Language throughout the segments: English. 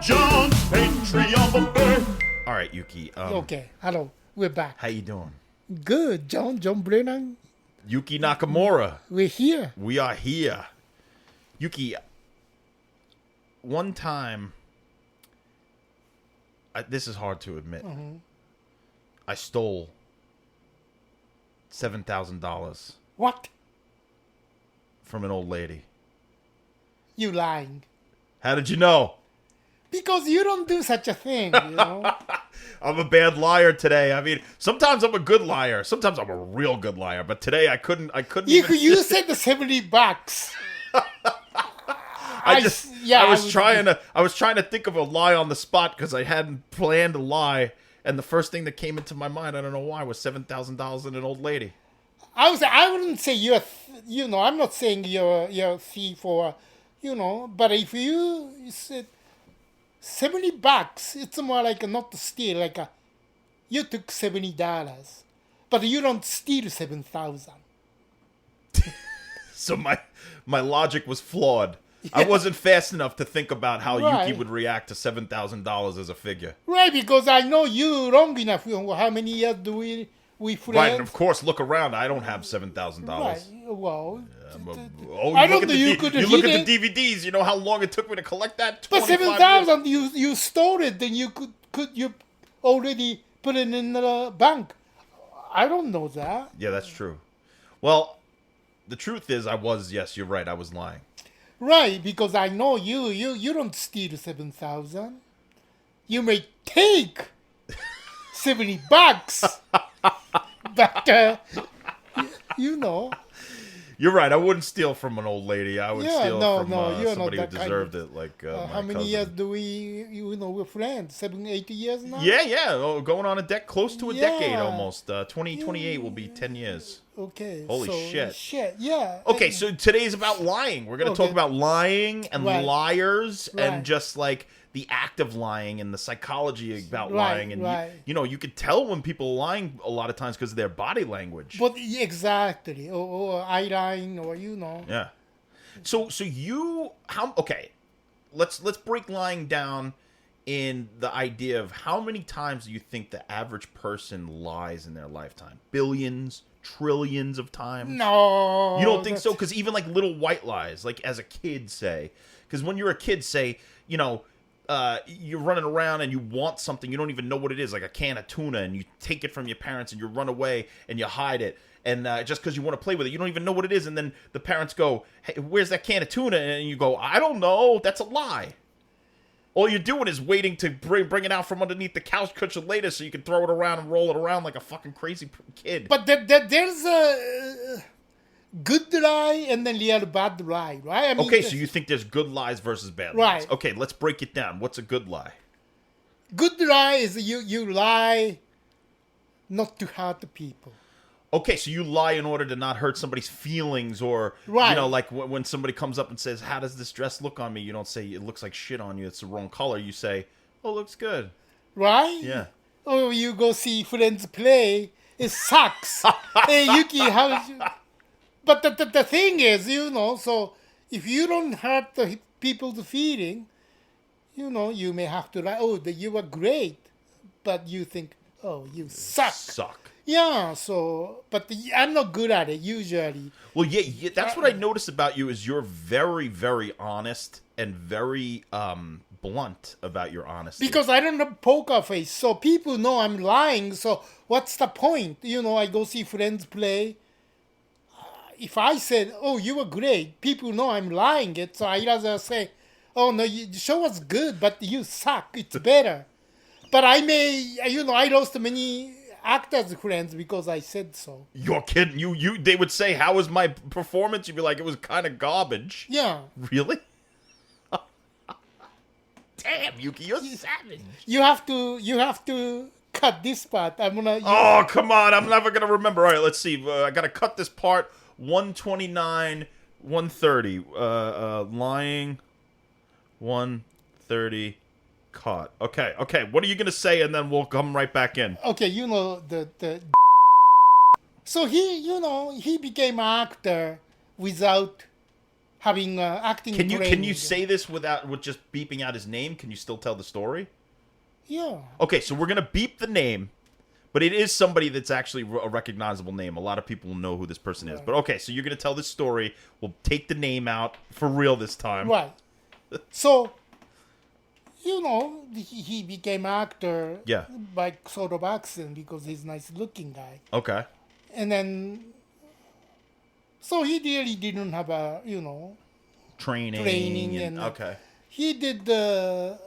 and John, Patreon Bay. All right, Yuki. Okay, hello, we're back. How you doing? Good, John Brennan. Yuki Nakamura. We're here. We are here. Yuki, one time, this is hard to admit. Mm-hmm. I stole $7,000 What? from an old lady. You lying? How did you know? Because you don't do such a thing, you know. I'm a bad liar today. I mean, sometimes I'm a good liar. Sometimes I'm a real good liar. But today I couldn't You said the $70. I was trying to think of a lie on the spot because I hadn't planned a lie, and the first thing that came into my mind, I don't know why, was $7,000 in an old lady. I wouldn't say you're, I'm not saying you're a thief or, but if you said $70, it's more like not to steal, like you took $70, but you don't steal 7,000. So my logic was flawed. Yeah. I wasn't fast enough to think about how Yuki would react to $7,000 as a figure. Right, because I know you long enough. How many years do we friends? Right, and of course, look around. I don't have $7,000. Right, well... I don't know. You look at the DVDs. You know how long it took me to collect that? But 7,000, you stole it, then you could you already put it in the bank. I don't know that. Yeah, that's true. Well, the truth is, yes, you're right. I was lying. Right, because I know you don't steal 7,000. You may take $70, but You're right. I wouldn't steal from an old lady. I would steal from somebody who deserved it, like my how many cousin. years do we're friends? 7, 8 years now? Yeah. Oh, going on close to a decade almost. 2028 will be 10 years. Okay. Holy shit. Yeah. Okay, so today's about lying. We're going to talk about lying and liars and just like the act of lying and the psychology about lying. And you could tell when people are lying a lot of times because of their body language. But exactly, or eye line, or Yeah. So let's break lying down in the idea of how many times do you think the average person lies in their lifetime? Billions, trillions of times? No. You don't think so? Because even like little white lies, like as a kid, say, because when you're a kid, say, you're running around and you want something, you don't even know what it is, like a can of tuna, and you take it from your parents and you run away and you hide it, and just because you want to play with it, you don't even know what it is, and then the parents go, "Hey, where's that can of tuna?" And you go, "I don't know." That's a lie. All you're doing is waiting to bring it out from underneath the couch cushion later so you can throw it around and roll it around like a fucking crazy kid. But there's a good lie and then real bad lie, right? I mean, okay, so you think there's good lies versus bad lies. Okay, let's break it down. What's a good lie? Good lie is you lie not to hurt the people. Okay, so you lie in order to not hurt somebody's feelings, or like when somebody comes up and says, "How does this dress look on me?" You don't say, "It looks like shit on you. It's the wrong color." You say, "Oh, it looks good." Right? Yeah. Oh, you go see friends play. It sucks. Hey, Yuki, how? But the thing is, so if you don't hurt the people's feeling, you may have to lie. Oh, you were great, but you think, oh, you suck. Yeah, but I'm not good at it usually. Well, yeah, that's what I noticed about you is you're very, very honest and very blunt about your honesty. Because I don't have poker face, so people know I'm lying. So what's the point? I go see friends play. If I said, "Oh, you were great," people know I'm lying it. So I rather say, "Oh no, the show was good, but you suck. It's better." But I may, I lost many actors friends because I said so. You're kidding? They would say, "How was my performance?" You'd be like, "It was kind of garbage." Yeah. Really? Damn, Yuki, you're savage. You have to cut this part. I'm gonna. Oh, come on! I'm never gonna remember. All right, let's see. I gotta cut this part. 129, 130. Lying. 130. Caught. Okay. What are you gonna say, and then we'll come right back in. Okay, the. So he became an actor without having acting Can you training. say this with just beeping out his name? Can you still tell the story? Yeah. Okay, so we're gonna beep the name, but it is somebody that's actually a recognizable name. A lot of people will know who this person is. Right. But okay, so you're gonna tell this story. We'll take the name out for real this time. Right. So, he became actor Yeah. by sort of accident because he's a nice looking guy. Okay. And then, so he really didn't have a, Training and okay. he did the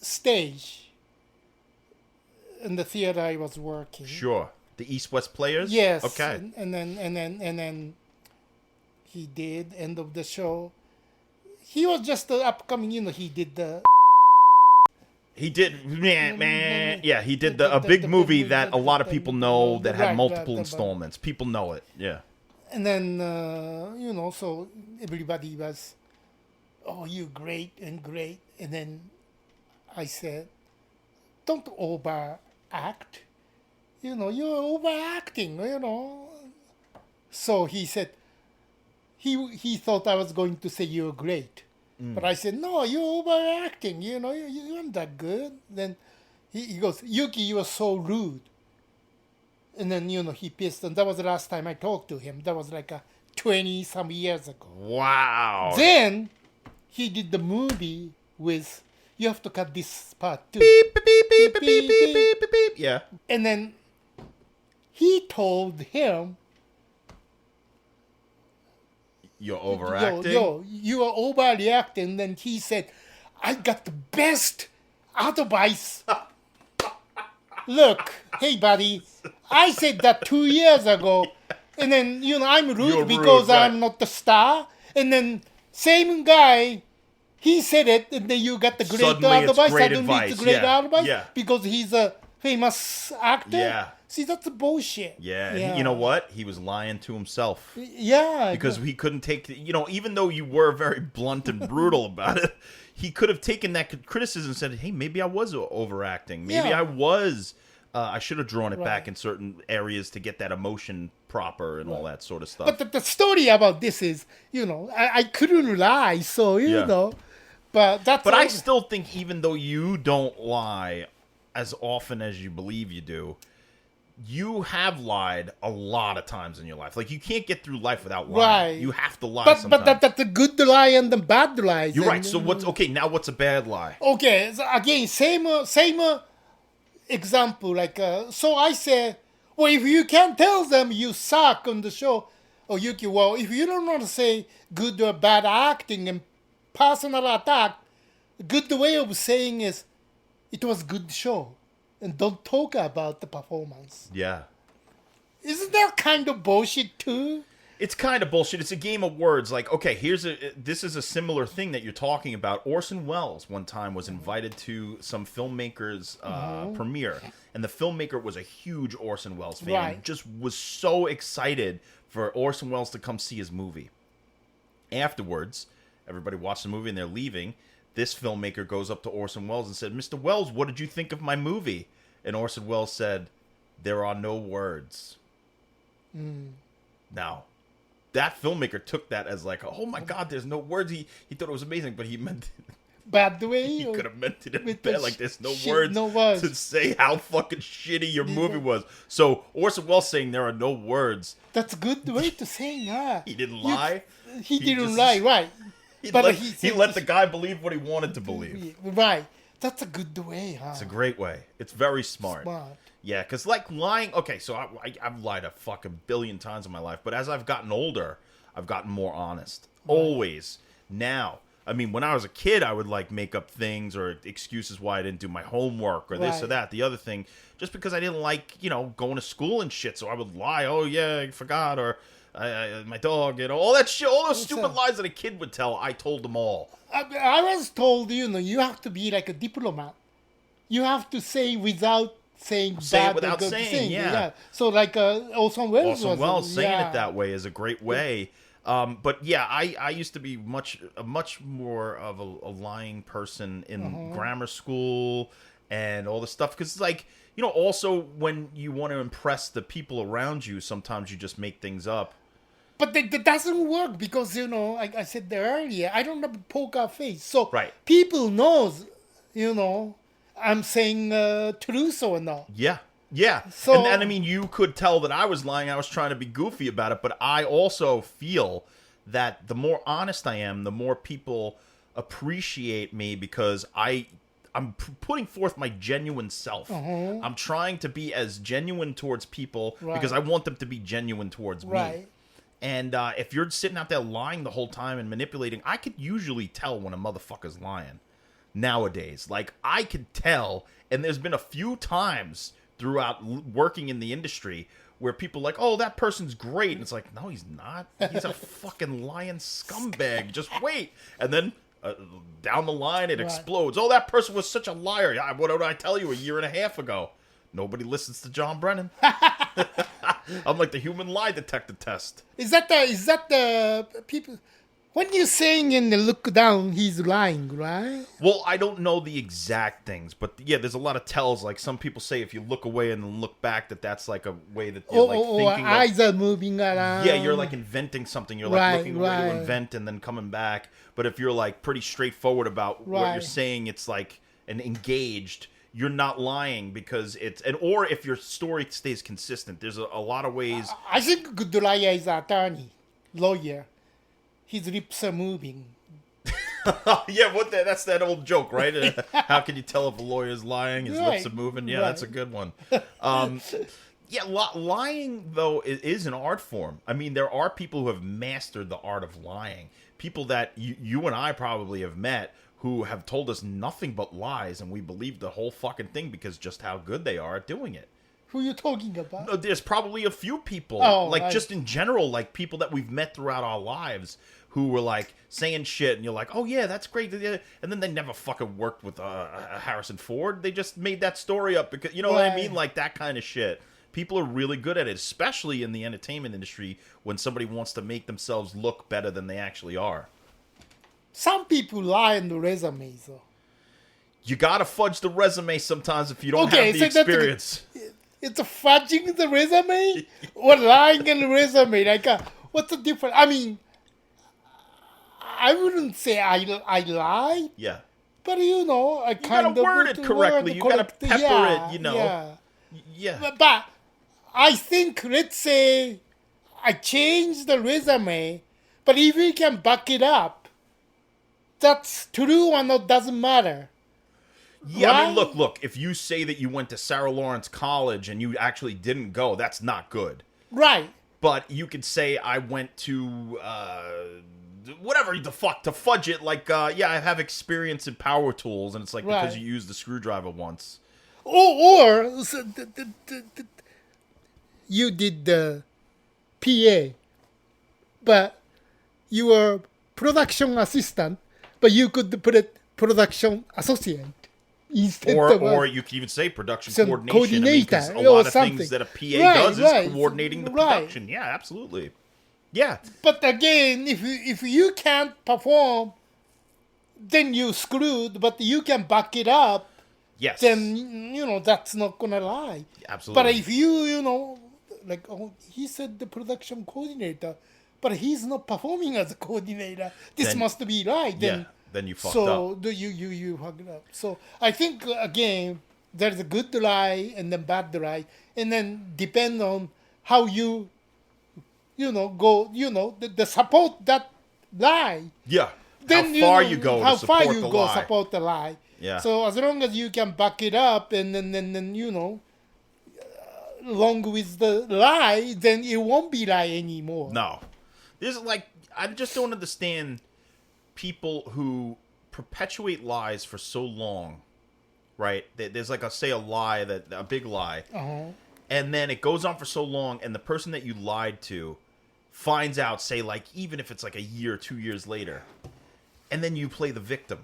stage in the theater I was working. Sure. The East West Players? Yes. Okay. And then he did end of the show. He was just the upcoming, he did the He did, man. Yeah, he did a big movie that a lot of people know that had multiple installments. People know it. Yeah. And then, so everybody was, oh, you're great and great. And then I said, don't overact. You're overacting, So he said, he thought I was going to say you're great. But I said, no, you're overacting. You aren't that good. Then he goes, Yuki, you are so rude. And then, he pissed. And that was the last time I talked to him. That was like 20-some years ago. Wow. Then he did the movie with, you have to cut this part too. Beep, beep, beep, beep, beep, beep, beep, beep, beep. Yeah. And then he told him, You're overacting? you are overreacting. And then he said, I got the best advice. Look, hey, buddy, I said that 2 years ago. And then, I'm rude You're because rude, right. I'm not the star. And then same guy, he said it, and then you got the great Suddenly it's advice. great Suddenly advice, it's great yeah, advice yeah. because he's a famous actor. Yeah. See, that's bullshit. Yeah. You know what? He was lying to himself. Yeah. Because he couldn't take, even though you were very blunt and brutal about it, he could have taken that criticism and said, hey, maybe I was overacting. Maybe Yeah. I was, I should have drawn it Right. back in certain areas to get that emotion proper and all that sort of stuff. But the story about this is, I couldn't lie, so, Yeah. But that's But all. I still think even though you don't lie as often as you believe you do, you have lied a lot of times in your life. Like, you can't get through life without lying. Right. You have to lie But sometimes. that's a good lie and the bad lies. You're and- right. So now what's a bad lie? Okay, so again, same example. Like, so I say, well, if you can't tell them you suck on the show, or Yuki, well, if you don't want to say good or bad acting and personal attack, good way of saying is, it was good show, and don't talk about the performance. Yeah. Isn't that kind of bullshit too? It's kind of bullshit. It's a game of words. Like, okay, this is a similar thing that you're talking about. Orson Welles one time was invited to some filmmakers' premiere, and the filmmaker was a huge Orson Welles fan. Right. And just was so excited for Orson Welles to come see his movie. Afterwards, everybody watched the movie and they're leaving. This filmmaker goes up to Orson Welles and said, Mr. Welles, what did you think of my movie? And Orson Welles said, there are no words. Now, that filmmaker took that as like, oh my God, there's no words. He thought it was amazing, but he meant Bad way? he could have meant it in with bad. the Like, there's no shit, words, no words. to say how fucking shitty your movie was. So Orson Welles saying there are no words. That's a good way to say, yeah. He didn't lie. He didn't just- lie, right. He But let, he he said- let the guy believe what he wanted to believe. Right. That's a good way, huh? It's a great way. It's very smart. Smart. Yeah, because like lying. Okay, so I've lied a fucking billion times in my life, but as I've gotten older, I've gotten more honest. Always. Now, I mean, when I was a kid, I would like make up things or excuses why I didn't do my homework or this or Right. that. The other thing, just because I didn't like, going to school and shit, so I would lie. Oh yeah, I forgot, or my dog, all that shit, all those stupid lies that a kid would tell. I told them all. I was told, you have to be like a diplomat. You have to say without saying Say it bad or without good saying, thing. yeah. So like Orson Welles Orson Welles saying yeah. it that way is a great way. But yeah, I used to be much more of a lying person in grammar school and all this stuff. Because, like, also when you want to impress the people around you, sometimes you just make things up. But that doesn't work because, I said earlier, I don't have a poker face. So Right. people knows, I'm saying truth or not. Yeah. Yeah. So- and I mean, you could tell that I was lying. I was trying to be goofy about it. But I also feel that the more honest I am, the more people appreciate me because I'm putting forth my genuine self. I'm trying to be as genuine towards people because I want them to be genuine towards me. Right. And if you're sitting out there lying the whole time and manipulating, I could usually tell when a motherfucker's lying nowadays. Like, I could tell, and there's been a few times throughout working in the industry where people are like, oh, that person's great. And it's like, no, he's not. He's a fucking lying scumbag. Just wait. And then down the line, it explodes. Oh, that person was such a liar. What did I tell you a year and a half ago? Nobody listens to John Brennan. I'm like the human lie detector test. Is that the people? When you're saying in the look down, he's lying, right? Well, I don't know the exact things, but yeah, there's a lot of tells. Like some people say, if you look away and then look back, that's like a way that you're thinking. Eyes are moving around. Yeah, you're like inventing something. You're like looking away to invent and then coming back. But if you're like pretty straightforward about what you're saying, it's like an engaged. You're not lying because or if your story stays consistent. There's a lot of ways. I think good liar is attorney, lawyer. His lips are moving. Yeah, that's that old joke, right? How can you tell if a lawyer's lying? His lips are moving. Yeah, that's a good one. Yeah, lying, though, is an art form. I mean, there are people who have mastered the art of lying. People that you and I probably have met who have told us nothing but lies, and we believe the whole fucking thing because just how good they are at doing it. Who are you talking about? No, there's probably a few people, just in general, like people that we've met throughout our lives who were like saying shit, and you're like, oh yeah, that's great, and then they never fucking worked with Harrison Ford. They just made that story up because, you know what I mean, like that kind of shit. People are really good at it, especially in the entertainment industry when somebody wants to make themselves look better than they actually are. Some people lie on the resumes, though. You gotta fudge the resume sometimes if you don't have the experience. It's a fudging the resume or lying in the resume. Like, what's the difference? I mean, I wouldn't say I lie. Yeah. But I kind of gotta word it correctly. You gotta pepper it. Yeah. But I think, let's say, I changed the resume, but if you can back it up, that's true or not doesn't matter. Yeah, right? I mean, look, if you say that you went to Sarah Lawrence College and you actually didn't go, that's not good. Right. But you could say I went to, whatever the fuck, to fudge it, like, I have experience in power tools, and it's like because you used the screwdriver once. Or you did the PA, but you were production assistant, but you could put it production associate instead or you could even say production coordination. I mean, 'cause a lot of things that a PA does is coordinating the production. Yeah, absolutely. Yeah. But again, if you can't perform, then you screwed. But you can back it up. Yes. Then that's not gonna lie. Absolutely. But if you like, he said the production coordinator, but he's not performing as a coordinator. This must be right. Then you fucked up. So you fucked up. So I think again, there's a good lie and then bad lie, and then depend on how you go. The support that lie. Yeah. Then how far you go how to support far you the go lie. support the lie. Yeah. So as long as you can back it up and then along with the lie, then it won't be lie anymore. No. There's I just don't understand people who perpetuate lies for so long, right? There's like a lie, a big lie, and then it goes on for so long, and the person that you lied to finds out, say, like, even if it's like a year, 2 years later, and then you play the victim.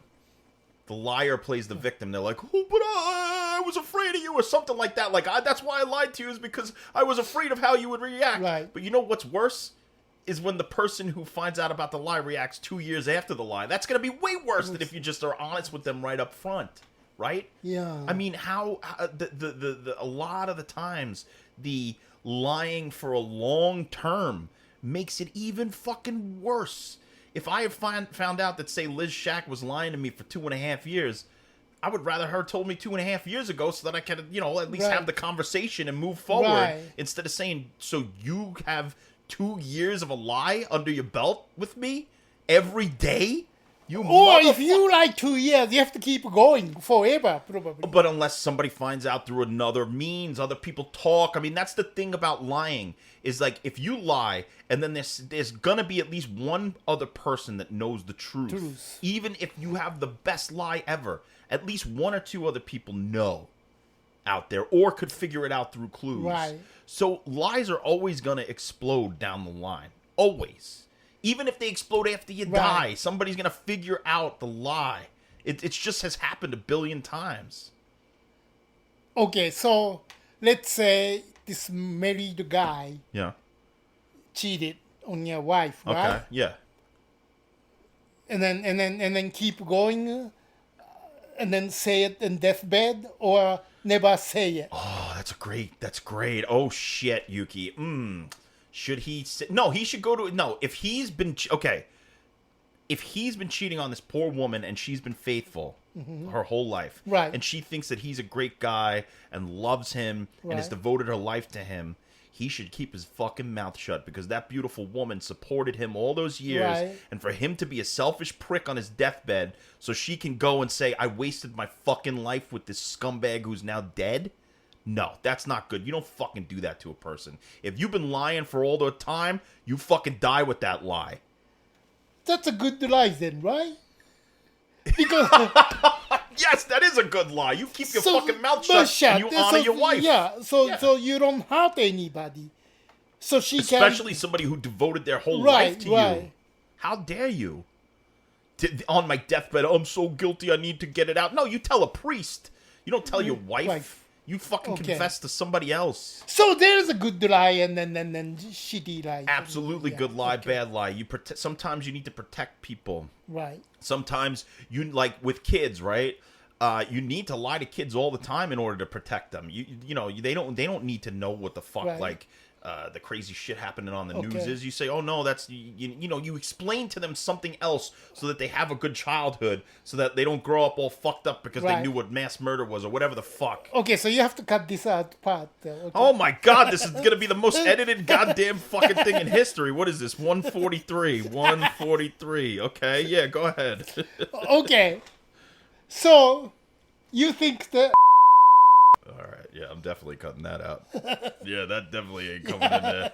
The liar plays the victim. They're like, oh, but I was afraid of you, or something like that. Like, that's why I lied to you, is because I was afraid of how you would react. Right. But you know what's worse? Is when the person who finds out about the lie reacts 2 years after the lie. That's going to be way worse than if you just are honest with them right up front, right? Yeah. I mean, how a lot of the times the lying for a long term makes it even fucking worse. If I had found out that, say, Liz Shack was lying to me for 2.5 years, I would rather her told me 2.5 years ago so that I could, at least have the conversation and move forward instead of saying, so you have 2 years of a lie under your belt with me every day? Or if you like 2 years, you have to keep going forever, probably. But unless somebody finds out through another means, other people talk. I mean, that's the thing about lying, is like, if you lie, and then there's gonna be at least one other person that knows the truth. Even if you have the best lie ever, at least one or two other people know out there, or could figure it out through clues. Right. So lies are always gonna explode down the line. Always. Even if they explode after you die, somebody's going to figure out the lie. It just has happened 1 billion times. Okay, so let's say this married guy cheated on your wife, right? Okay, yeah. And then keep going and then say it in deathbed or never say it. Oh, that's great. Oh, shit, Yuki. Should he say... No, he should go to... No, if he's been... Okay. If he's been cheating on this poor woman and she's been faithful her whole life, and she thinks that he's a great guy and loves him and has devoted her life to him, he should keep his fucking mouth shut, because that beautiful woman supported him all those years, and for him to be a selfish prick on his deathbed so she can go and say, I wasted my fucking life with this scumbag who's now dead... No, that's not good. You don't fucking do that to a person. If you've been lying for all the time, you fucking die with that lie. That's a good lie then, right? Because yes, that is a good lie. You keep your fucking mouth shut and you honor your wife. So you don't hurt anybody. So she Especially somebody who devoted their whole life to you. How dare you? On my deathbed, I'm so guilty, I need to get it out. No, you tell a priest. You don't tell your wife. You fucking confess to somebody else. So there's a good lie and then shitty lie. Absolutely good lie, bad lie. Sometimes you need to protect people. Right. Sometimes you, like with kids, right? You need to lie to kids all the time in order to protect them. They don't need to know what the fuck the crazy shit happening on the news is. You say, oh no, that's you explain to them something else so that they have a good childhood, so that they don't grow up all fucked up because they knew what mass murder was or whatever the fuck. Okay, so you have to cut this out part. Oh my god, this is gonna be the most edited goddamn fucking thing in history. What is this? 143. Okay, yeah, go ahead. Okay, so you think that. All right, yeah, I'm definitely cutting that out. Yeah, that definitely ain't coming in there.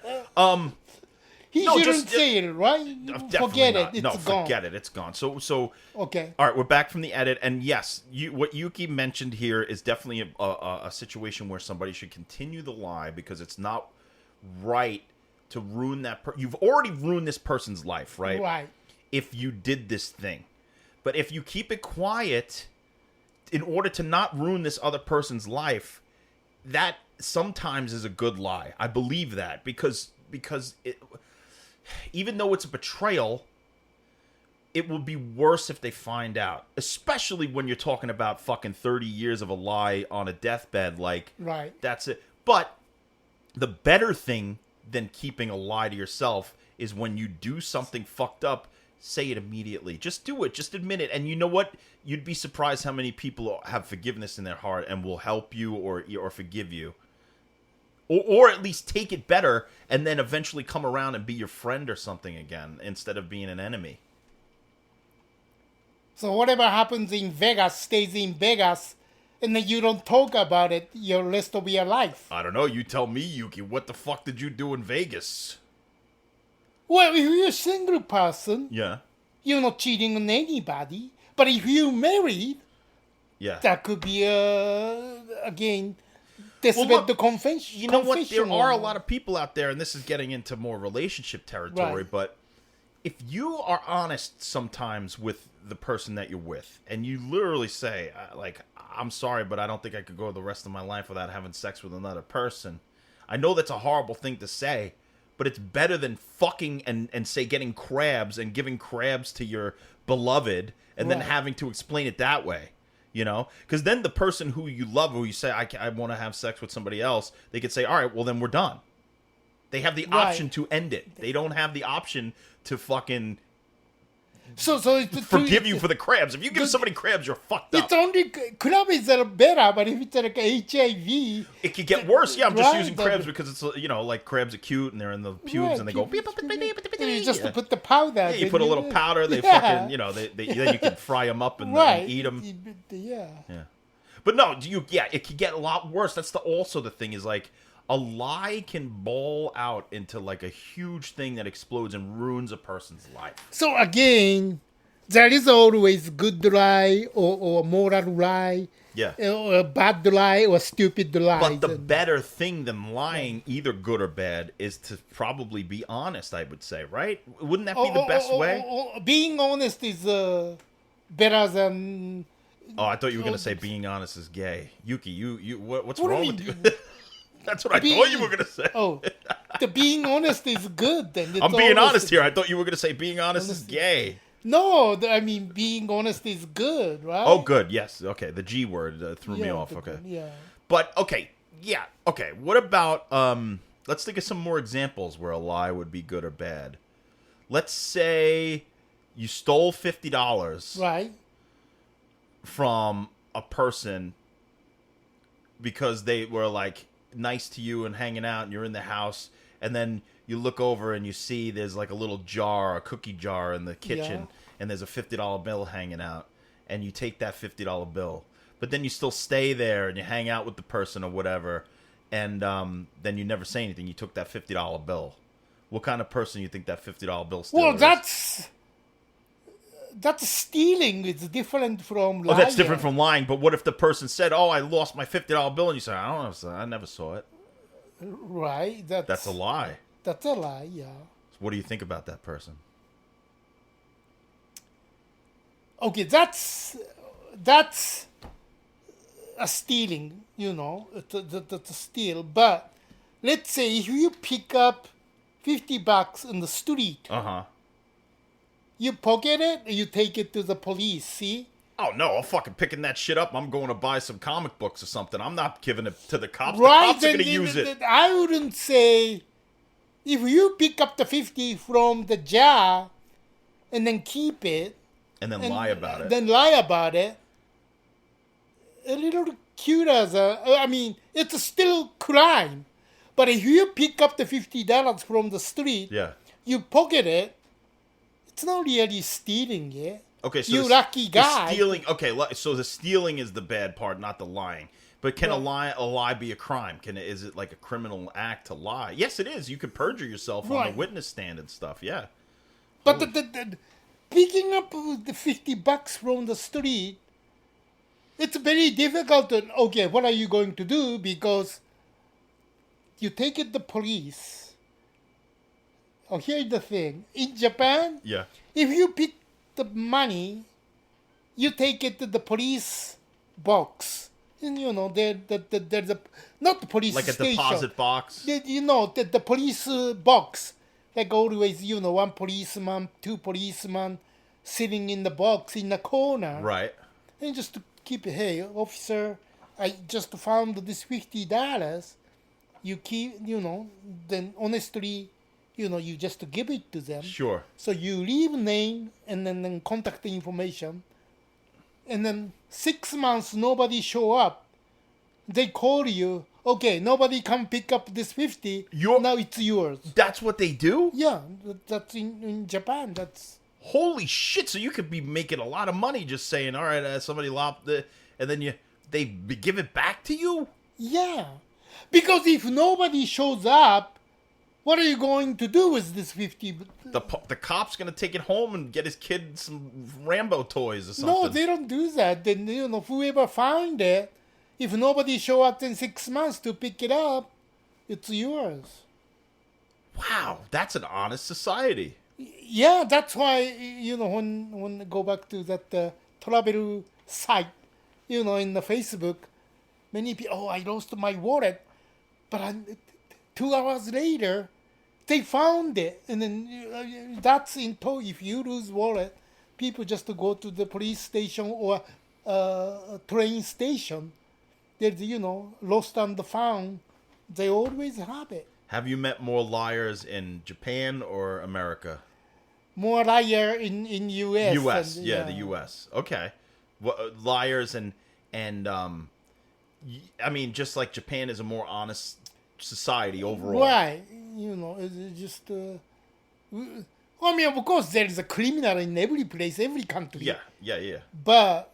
He shouldn't say it, right? Forget not. it. It's gone. Forget it. It's gone. So. Okay. All right, we're back from the edit, and yes, what Yuki mentioned here is definitely a situation where somebody should continue the lie, because it's not right to ruin that. You've already ruined this person's life, right? Right. If you did this thing, but if you keep it quiet, in order to not ruin this other person's life, that sometimes is a good lie. I believe that because it, even though it's a betrayal, it will be worse if they find out, especially when you're talking about fucking 30 years of a lie on a deathbed. Like, that's it. But the better thing than keeping a lie to yourself is when you do something fucked up, say it immediately. Just do it. Just admit it. And you know what? You'd be surprised how many people have forgiveness in their heart and will help you or forgive you. Or at least take it better and then eventually come around and be your friend or something again instead of being an enemy. So whatever happens in Vegas stays in Vegas, and then you don't talk about it your rest of your life. I don't know. You tell me, Yuki. What the fuck did you do in Vegas? Well, if you're a single person, you're not cheating on anybody. But if you're married, that could be, again, the confession. You know what? There are a lot of people out there, and this is getting into more relationship territory, but if you are honest sometimes with the person that you're with, and you literally say, like, I'm sorry, but I don't think I could go the rest of my life without having sex with another person. I know that's a horrible thing to say, but it's better than fucking and say getting crabs and giving crabs to your beloved and then having to explain it that way, you know? Because then the person who you love, who you say, I want to have sex with somebody else, they could say, all right, well, then we're done. They have the Right. option to end it. They don't have the option to fucking So it's forgive you for the crabs. If you give somebody crabs, you're fucked up. It's only crab is better, but if it's like HIV, It could get worse. Yeah, I'm just Right, using crabs because it's, like crabs are cute and they're in the pubes right, and they go. you just Yeah. put the powder. Yeah, you then put a little powder. They Yeah. fucking, then you can fry them up and right. eat them. Yeah. Yeah, but no, it could get a lot worse. That's also the thing is like a lie can ball out into like a huge thing that explodes and ruins a person's life. So again, there is always good lie or moral lie, Yeah. or bad lie or stupid lie. But the better thing than lying, either good or bad, is to probably be honest, I would say, right? Wouldn't that be the best way? Being honest is better than. Oh, I thought you were going to say being honest is gay. Yuki, what's What do wrong you with you? mean? That's what I thought you were going to say. Oh, the being honest is good. Then it's I'm being always- honest here. I thought you were going to say being honest is gay. No, I mean being honest is good, right? Oh, good. Yes. Okay. The G word threw me off. Okay. Yeah. But okay. Yeah. Okay. What about let's think of some more examples where a lie would be good or bad. Let's say you stole $50 Right. from a person because they were like nice to you and hanging out and you're in the house and then you look over and you see there's like a little jar, a cookie jar in the kitchen Yeah. and there's a $50 bill hanging out and you take that $50 bill. But then you still stay there and you hang out with the person or whatever and then you never say anything. You took that $50 bill. What kind of person you think that $50 bill still is? That's stealing. It's different from lying. Oh, that's different from lying. But what if the person said, "Oh, I lost my $50 bill," and you say, "I don't know, sir. I never saw it." Right. That's a lie. That's a lie. Yeah. So what do you think about that person? Okay, that's a stealing. That's a steal. But let's say if you pick up $50 in the street, you pocket it, you take it to the police. See? Oh no, I'm fucking picking that shit up. I'm going to buy some comic books or something. I'm not giving it to the cops. Right? The cops are then- going to use it. I wouldn't say if you pick up the 50 from the jar and then keep it. And then lie about it. Then lie about it. A little cute as it's still crime. But if you pick up the $50 from the street, Yeah. you pocket it, it's not really stealing it. Okay, so you lucky guy. The stealing. Okay, so the stealing is the bad part, not the lying. But can a lie be a crime? Is it like a criminal act to lie? Yes, it is. You could perjure yourself on Right. the witness stand and stuff. Yeah. But the picking up the $50 from the street, it's very difficult to, okay, what are you going to do? Because you take it to the police. Oh, here's the thing. In Japan, Yeah. if you pick the money, you take it to the police box. And there's a, not the police Like a station. deposit box. The police box. Like always, one policeman, two policemen sitting in the box in the corner. Right. And just to keep it, hey, officer, I just found this $50. You keep, then honestly, you just give it to them. Sure. So you leave name and then contact information. And then 6 months, nobody show up. They call you. Okay, nobody come pick up this 50. Now it's yours. That's what they do? Yeah, that's in Japan. That's Holy shit! So you could be making a lot of money just saying, "All right, somebody lopped it," and then they give it back to you. yeah. Because if nobody shows up, what are you going to do with this 50? The cop's gonna take it home and get his kid some Rambo toys or something. No, they don't do that. Then whoever found it, if nobody show up in 6 months to pick it up, it's yours. Wow, that's an honest society. Yeah, that's why when I go back to that travel site, in the Facebook, many people, oh, I lost my wallet, but 2 hours later, they found it, and then that's in tow. If you lose wallet, people just go to the police station or a train station. There's lost and found. They always have it. Have you met more liars in Japan or America? More liar in U.S. U.S. and, Yeah, the U.S. Okay. Liars and I mean, just like Japan is a more honest society overall. Right. It's just. I mean, of course, there is a criminal in every place, every country. Yeah. But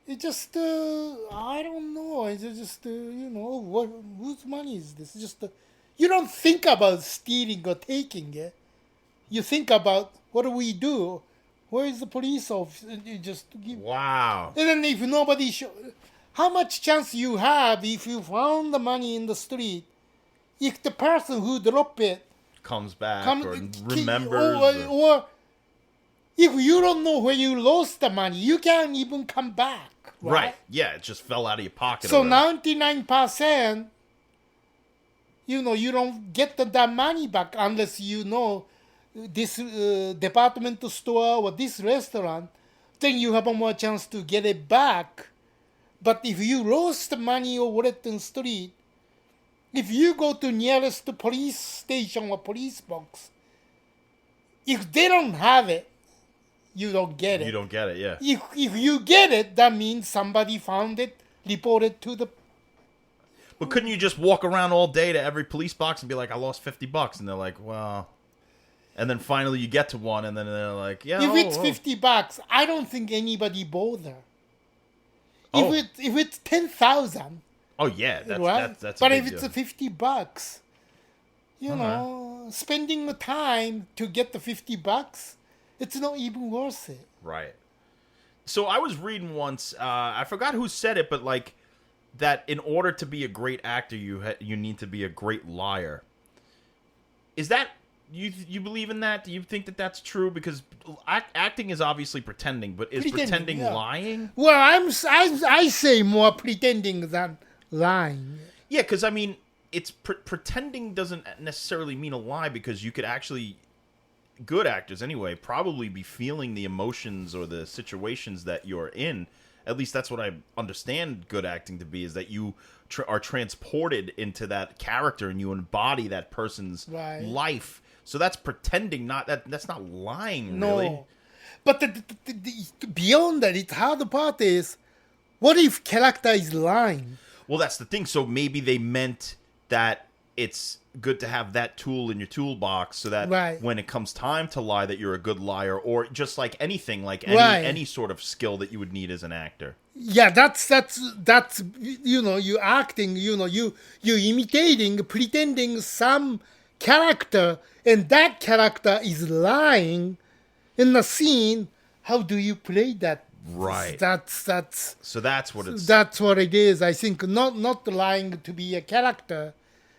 it just, I don't know. It's just, whose money is this? Just, you don't think about stealing or taking it. You think about, what do we do? Where is the police officer? And you just give. Wow. And then if nobody how much chance you have if you found the money in the street, if the person who dropped it Comes back or remembers. or if you don't know where you lost the money, you can't even come back. Right. Yeah, it just fell out of your pocket. So or whatever. 99%, you don't get that money back unless you know this department store or this restaurant. Then you have a more chance to get it back. But if you lost the money or wallet in the street, if you go to nearest police station or police box, if they don't have it, you don't get it. You don't get it, yeah. If you get it, that means somebody found it, reported to the. But couldn't you just walk around all day to every police box and be like, I lost $50? And they're like, well. And then finally you get to one, and then they're like, yeah. If it's $50, I don't think anybody bother. Oh. If it's 10,000. Oh yeah, Right? that's. But a if big it's deal. $50, spending the time to get the $50, it's not even worth it. Right. So I was reading once. I forgot who said it, but like that in order to be a great actor, you need to be a great liar. Is that you believe in that? Do you think that that's true? Because acting is obviously pretending, but is pretending yeah. lying? Well, I say more pretending than lying. Yeah, because I mean, it's pretending doesn't necessarily mean a lie, because you could actually, good actors anyway, probably be feeling the emotions or the situations that you're in. At least that's what I understand good acting to be, is that you are transported into that character and you embody that person's life. So that's pretending, that's not lying, really. No. But the beyond that, the hard part is, what if character is lying? Well, that's the thing. So maybe they meant that it's good to have that tool in your toolbox so that when it comes time to lie, that you're a good liar, or just like anything, like any sort of skill that you would need as an actor. Yeah, that's you acting, you imitating, pretending some character, and that character is lying in the scene. How do you play that? Right. So that's what it's. That's what it is. I think not lying to be a character.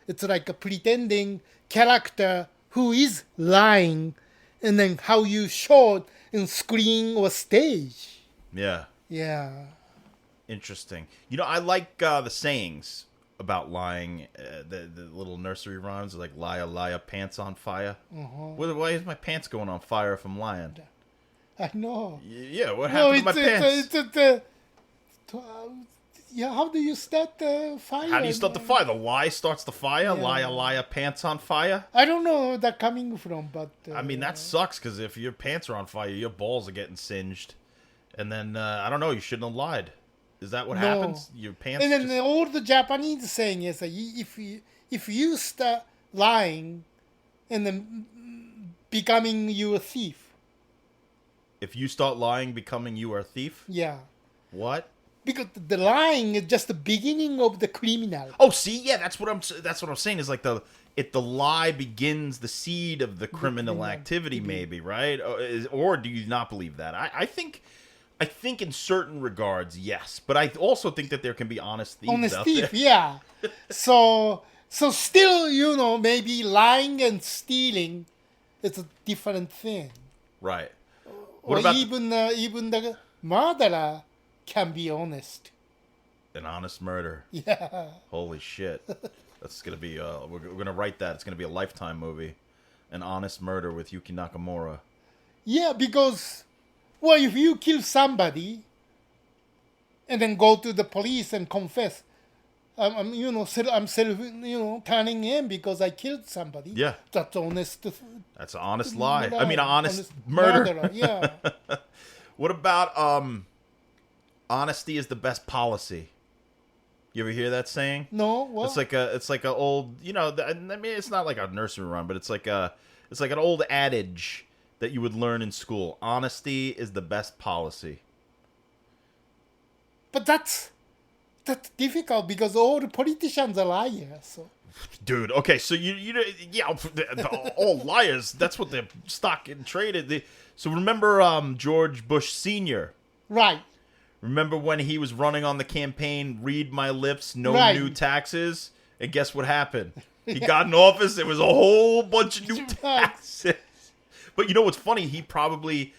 It's like a pretending character who is lying, and then how you show it in screen or stage. Yeah. Yeah. Interesting. I like the sayings about lying. The little nursery rhymes like "Liar, liar, pants on fire." Why is my pants going on fire if I'm lying? I know. Yeah, what happened to my pants? How do you start the fire? How do you start the fire? The lie starts the fire? Yeah. Liar, liar, pants on fire? I don't know where that coming from, but... I mean, that sucks, because if your pants are on fire, your balls are getting singed. And then, I don't know, you shouldn't have lied. Is that what happens? Your pants... And then all the Japanese saying is that if you start lying and then becoming you a thief. If you start lying, becoming you are a thief? Yeah. What? Because the lying is just the beginning of the criminal. Oh, see, yeah, that's what I'm saying. Is like the lie begins the seed of the criminal activity, maybe, right? Or do you not believe that? I think in certain regards, yes, but I also think that there can be honest thieves out there. Yeah. So still, maybe lying and stealing is a different thing. Right. What about even the murderer can be honest. An honest murder. Yeah. Holy shit. That's going to be, we're going to write that. It's going to be a Lifetime movie. An Honest Murder with Yuki Nakamura. Yeah, because, if you kill somebody and then go to the police and confess, I'm self, turning in because I killed somebody. Yeah. That's honest. That's an honest lie. I Right. mean, an honest murder. Murderer, yeah. What about honesty is the best policy? You ever hear that saying? No, what? It's like a old, I mean, it's not like a nursery rhyme, but it's like an old adage that you would learn in school. Honesty is the best policy. But that's difficult because all the politicians are liars. So. Dude, okay, so all liars. That's what they're stock and traded. So remember George Bush Sr.? Right. Remember when he was running on the campaign, read my lips, no Right. new taxes? And guess what happened? He got in office, there was a whole bunch of new taxes. But you know what's funny? He probably,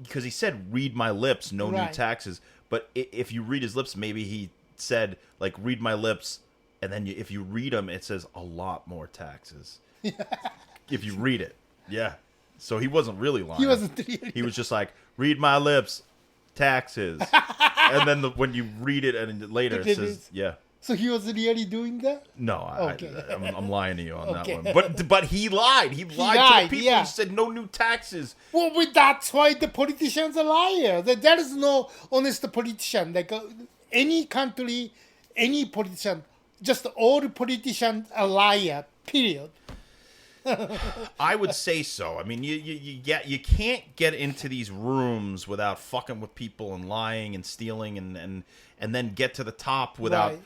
because he said, read my lips, no new Right. taxes. But if you read his lips, maybe he said, like, read my lips, and then if you read them, it says a lot more taxes. If you read it. Yeah. So he wasn't really lying. He wasn't really. He was just like, read my lips, taxes. And then when you read it and later it says, yeah. So he was really doing that? No, Okay. I'm lying to you on Okay. that one. But he lied. He lied to lied, the people. yeah. He said no new taxes. Well, that's why the politicians are liars. There is no honest politician. Like any country, any politician, just all politicians are liar. Period. I would say so. I mean, you can't get into these rooms without fucking with people and lying and stealing and then get to the top without.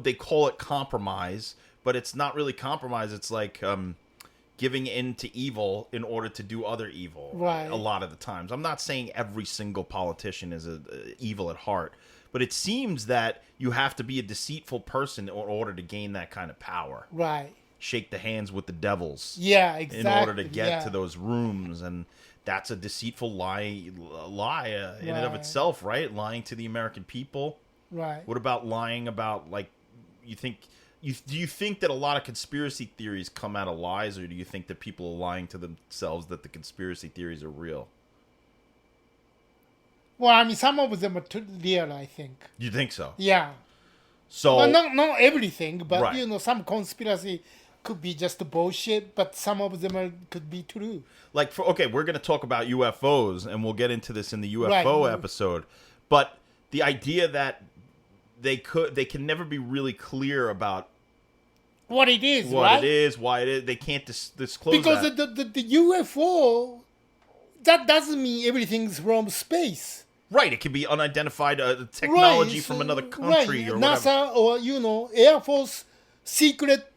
They call it compromise, but it's not really compromise. It's like giving in to evil in order to do other evil. Right. A lot of the times, I'm not saying every single politician is evil at heart, but it seems that you have to be a deceitful person in order to gain that kind of power. Right. Shake the hands with the devils. Yeah, exactly. In order to get yeah. to those rooms, and that's a deceitful lie in and of Right. itself, right? Lying to the American people. Right. What about lying about, like, do you think that a lot of conspiracy theories come out of lies, or do you think that people are lying to themselves that the conspiracy theories are real? Well, I mean, some of them are real, I think. You think so? Yeah. So Well, not everything, but Right. some conspiracy could be just bullshit, but some of them could be true. like, we're going to talk about UFOs, and we'll get into this in the UFO Right. episode. But the idea that they can never be really clear about What it is, what right? it is, why it is. They can't disclose Because that. the UFO, that doesn't mean everything's from space. Right, it could be unidentified technology Right, from so- another country right. or NASA whatever. or Air Force secret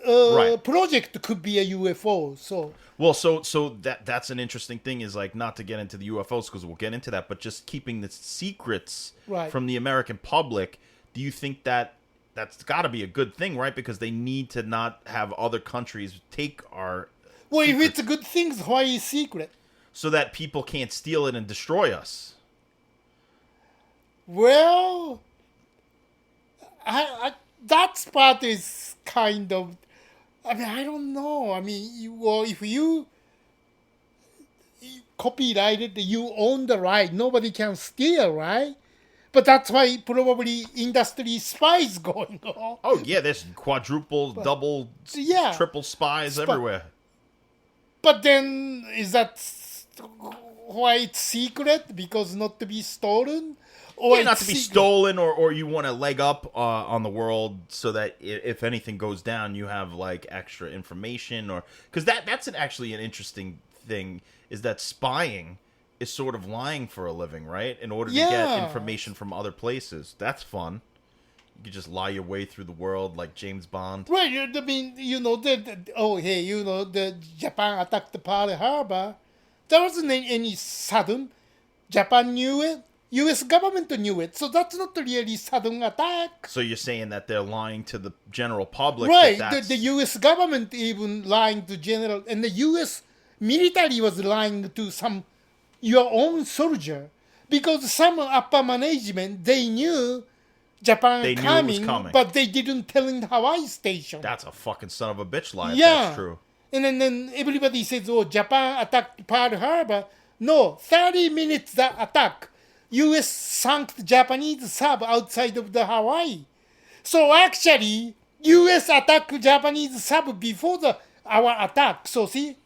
Right. project could be a UFO. So Well, so that's an interesting thing, is like, not to get into the UFOs because we'll get into that, but just keeping the secrets Right. from the American public. Do you think that's got to be a good thing, right? Because they need to not have other countries take our well, if secrets it's a good thing, why is secret? so that people can't steal it and destroy us. Well, I that part is kind of. I mean, I don't know. I mean, if you copyrighted, you own the right. Nobody can steal, right? But that's why probably industry spies going on. Oh yeah, there's quadruple, double, yeah. triple spies everywhere. But then, is that why it's secret? Because not to be stolen? Or Yeah, not it's to be secret? stolen, or you want to leg up on the world so that if anything goes down, you have like extra information, or because that's actually an interesting thing, is that spying is sort of lying for a living, right? In order to get Yeah. information from other places. That's fun. You could just lie your way through the world like James Bond. Right, I mean, the Japan attacked Pearl Harbor. There wasn't any sudden. Japan knew it. U.S. government knew it. So that's not really sudden attack. So you're saying that they're lying to the general public? Right, That's... the U.S. government even lying to general, and the U.S. military was lying to your own soldier, because some upper management, they knew Japan They knew it was coming, coming. but they didn't tell in the Hawaii station. That's a fucking son of a bitch lie, if Yeah. that's true. And then everybody says, oh, Japan attacked Pearl Harbor. No, 30 minutes the attack. U.S. sunk Japanese sub outside of the Hawaii. So actually, U.S. attacked Japanese sub before our attack. So see,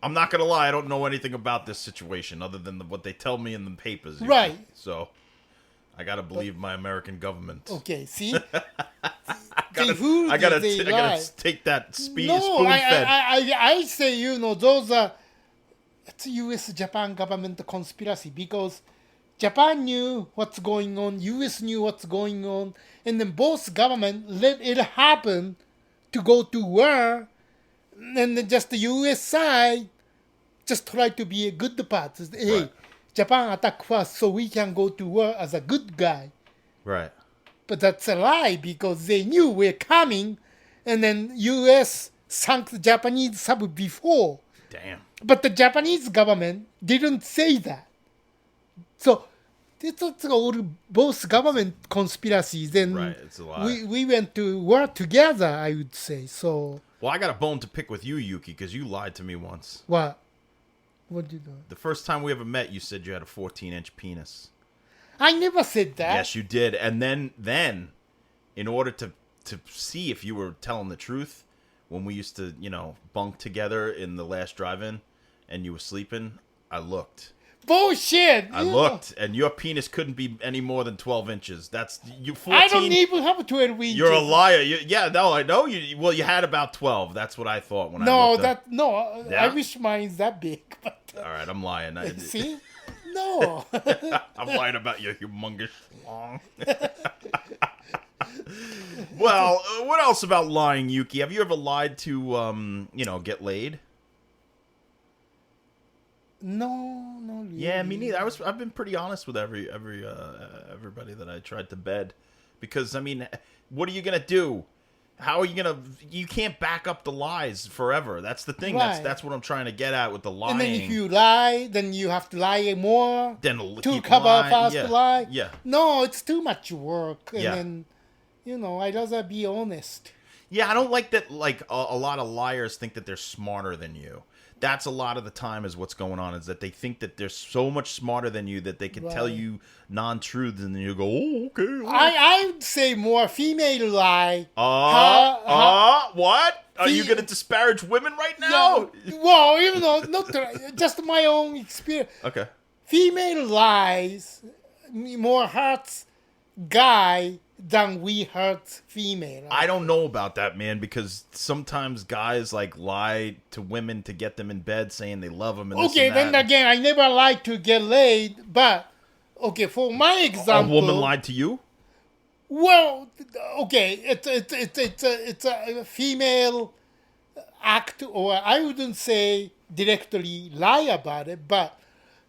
I'm not gonna lie, I don't know anything about this situation other than what they tell me in the papers. Yuki. Right. So I gotta believe my American government. okay, see, I gotta take that spoon fed. I say, those are it's U.S.-Japan government conspiracy because Japan knew what's going on, U.S. knew what's going on, and then both government let it happen to go to war, and then just the U.S. side just try to be a good part. Hey, Right. Japan attack first so we can go to war as a good guy. Right. But that's a lie because they knew we're coming, and then U.S. sunk the Japanese sub before. Damn. But the Japanese government didn't say that. So it's all both government conspiracies. And Right, it's a lie. we went to war together, I would say. So Well, I got a bone to pick with you, Yuki, because you lied to me once. what? What did you do? The first time we ever met, you said you had a 14-inch penis. I never said that. Yes, you did. And then, in order to see if you were telling the truth, when we used to, bunk together in the last drive-in, and you were sleeping, I looked. Bullshit. I looked, and your penis couldn't be any more than 12 inches. That's you. 14. I don't even have 12 inches. You're a liar. I know. You had about 12. That's what I thought when I looked up. I Yeah? wish mine is that big. But All right, I'm lying. see, no. I'm lying about your humongous long. Well, what else about lying, Yuki? Have you ever lied to, get laid? No, really. Yeah, me neither. I've been pretty honest with everybody that I tried to bed, because what are you gonna do? How are you gonna? You can't back up the lies forever. That's the thing. Right. That's what I'm trying to get at with the lying. And then if you lie, then you have to lie more then to keep cover lying. first Yeah. lie. Yeah. No, it's too much work. And Yeah. then, I'd rather be honest. Yeah, I don't like that. Like a lot of liars think that they're smarter than you. That's a lot of the time is what's going on, is that they think that they're so much smarter than you that they can tell Right. you non-truths, and then you go, oh, okay. all right." I would say more female lie. What? Are you See- going to disparage women right now? Well, not just my own experience. Okay. Female lies more hurts guy than we hurt female. I don't know about that, man, because sometimes guys lie to women to get them in bed, saying they love them. And Okay, this and then again, I never like to get laid, but okay, for my a example, woman lied to you. Well, okay, it's a female act, or I wouldn't say directly lie about it, but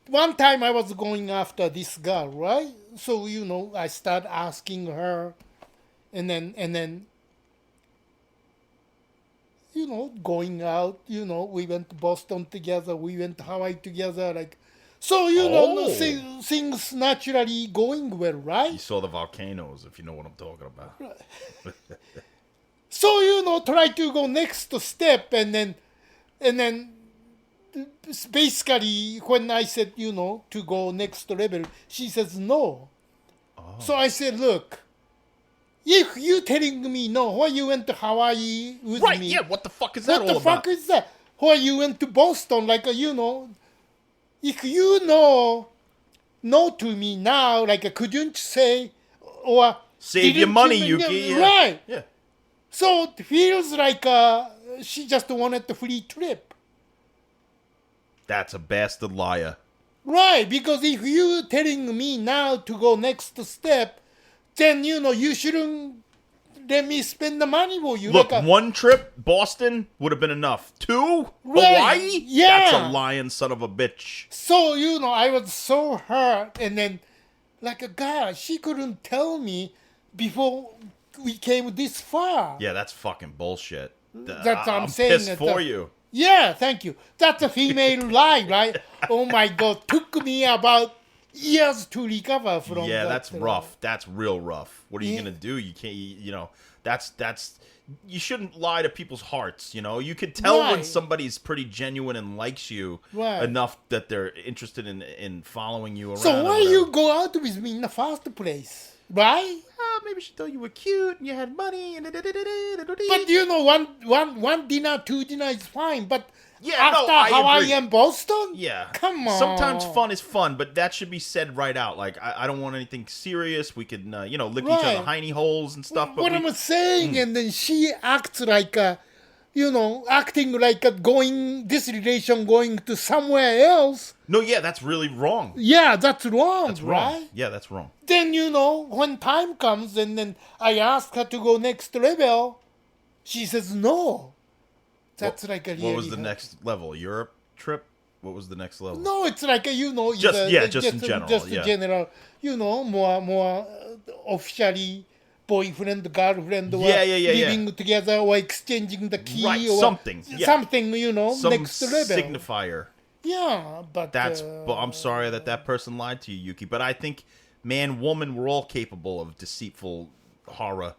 one time I was going after this girl, right? So I start asking her, and then going out. We went to Boston together. We went to Hawaii together. So Oh. things naturally going well, right? You saw the volcanoes, if you know what I'm talking about. So try to go next step, and then basically when I said to go next level, she says no. Oh. So I said, look, if you telling me no, why you went to Hawaii with Right, me? yeah, what the fuck is that What all the about? fuck is that? Why you went to Boston? If you know no to me now, couldn't say, or Save your didn't money, you- Yuki. Yeah. Right. Yeah. So it feels like she just wanted the free trip. That's a bastard liar. Right, because if you telling me now to go next step, then you shouldn't let me spend the money for you. Look, one trip, Boston, would have been enough. Two, Right, Hawaii? yeah. That's a lying son of a bitch. So I was so hurt, and then God, she couldn't tell me before we came this far. Yeah, that's fucking bullshit. That's what I'm saying. pissed that for the- you. Yeah, thank you. That's a female lie, right? Oh my God, took me about years to recover from. Yeah, that, that's rough. That's real rough. What are you Yeah. gonna do? You can't. That's. You shouldn't lie to people's hearts. You can tell when Right. somebody's pretty genuine and likes you Right. enough that they're interested in following you around. So or why whatever. you go out with me in the first place, right? maybe she thought you were cute and you had money. And But you know, one dinner, two dinner is fine. But Yeah, after no, I Hawaii agree. and Boston, Yeah. come on. Sometimes fun is fun, but that should be said right out. Like, I don't want anything serious. We can, lick each other Right. hiney holes and stuff. But What I'm saying, and then she acts like acting like this relation going to somewhere else. no, yeah, that's really wrong. Yeah, that's wrong, That's wrong. right? Yeah, that's wrong. Then when time comes, and then I ask her to go next level, she says no. That's like a really What was the next level? Europe trip? What was the next level? No, it's like Just in general, just yeah. general. More officially boyfriend girlfriend or Yeah. living together or exchanging the key Right, or something, yeah. something Some next level. signifier. Yeah, but But I'm sorry that person lied to you, Yuki. But I think man, woman, we're all capable of deceitful horror.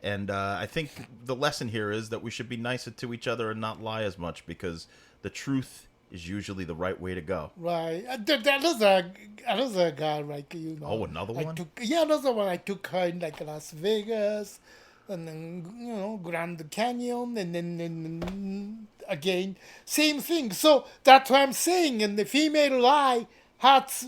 And I think the lesson here is that we should be nicer to each other and not lie as much, because the truth is usually the right way to go. right. Another guy, like Oh, another one? Another one. I took her in like Las Vegas, and then Grand Canyon, and then again same thing. So that's what I'm saying. And the female lie hurts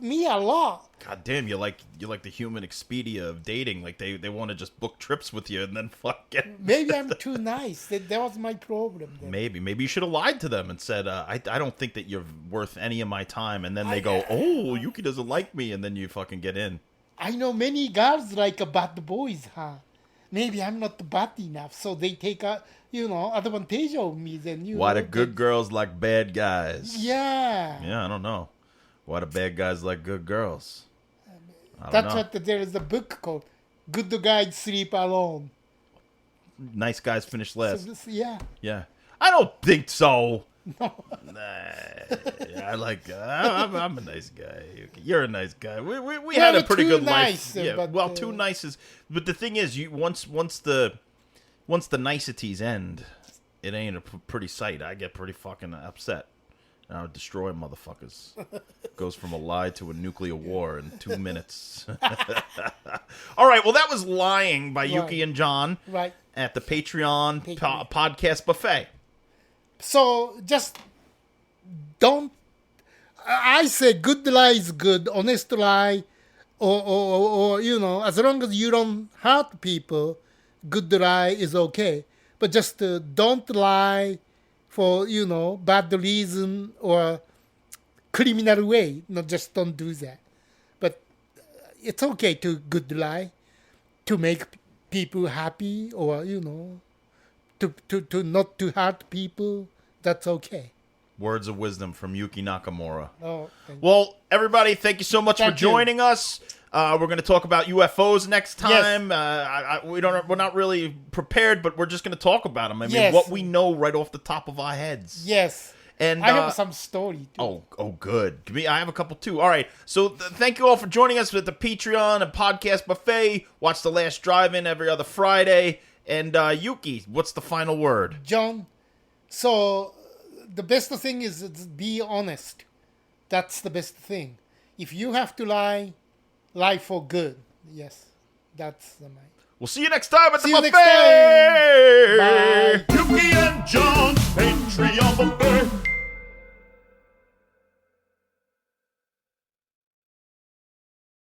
me a lot. God damn, you're like the human Expedia of dating. Like they want to just book trips with you and then fuck it. Maybe I'm too nice. That was my problem. Then. Maybe you should have lied to them and said, I don't think that you're worth any of my time. And then they go, oh, Yuki doesn't like me, and then you fucking get in. I know many girls like bad boys, huh? Maybe I'm not bad enough, so they take advantage of me. Then Why do good girls like bad guys? Yeah. Yeah, I don't know. Why do bad guys like good girls? I don't That's know. what there is a book called "Good Guys Sleep Alone." Nice guys finish last. So yeah. Yeah, I don't think so. No. Nah, I'm a nice guy. You're a nice guy. We Well, had a pretty too good nice, life. Yeah, but, well, too nice is. But the thing is, once the niceties end, it ain't a pretty sight. I get pretty fucking upset. And I would destroy motherfuckers. Goes from a lie to a nuclear war in 2 minutes. All right, well, that was Lying by Yuki and John Right. at the Patreon podcast buffet. So just don't. I say good lie is good, honest lie, or as long as you don't hurt people, good lie is okay. But just don't lie for bad reason or criminal way. No, just don't do that. But it's okay to good lie, to make people happy, or to not to hurt people. That's okay. Words of wisdom from Yuki Nakamura. Oh, thank Well, everybody, thank you so much for Thank you. joining us. We're going to talk about UFOs next Yes. time. We're not really prepared, but we're just going to talk about them. I mean, Yes. what we know right off the top of our heads. Yes. And I have some story too. Oh, good. I have a couple too. All right. So thank you all for joining us at the Patreon and podcast buffet. Watch The Last Drive-In every other Friday. And Yuki, what's the final word? John, so the best thing is be honest. That's the best thing. If you have to lie for good. Yes, that's the mind. We'll see you next time at See the you buffet. next time. Bye. Yuki and John, Patreon buffet.